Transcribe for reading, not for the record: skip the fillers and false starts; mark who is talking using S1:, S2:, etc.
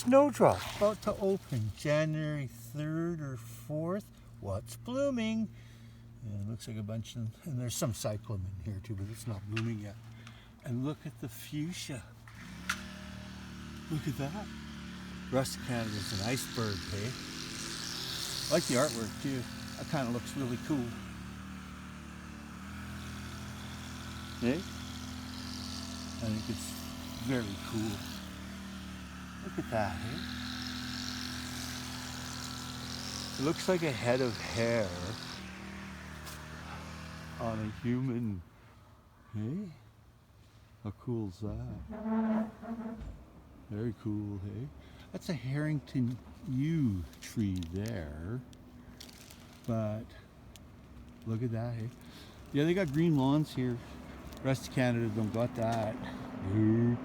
S1: snowdrop about to open January 3rd or 4th. What's blooming? And it looks like a bunch of, and there's some cyclamen here too, but it's not blooming yet. And look at the fuchsia. Look at that. Rest of Canada's an iceberg, hey? I like the artwork too. That kind of looks really cool. Hey? I think it's very cool. Look at that, hey? It looks like a head of hair on a human. Hey? How cool is that? Very cool, hey? That's a Harrington yew tree there. But look at that, hey? Yeah, they got green lawns here. Rest of Canada don't got that. Nope.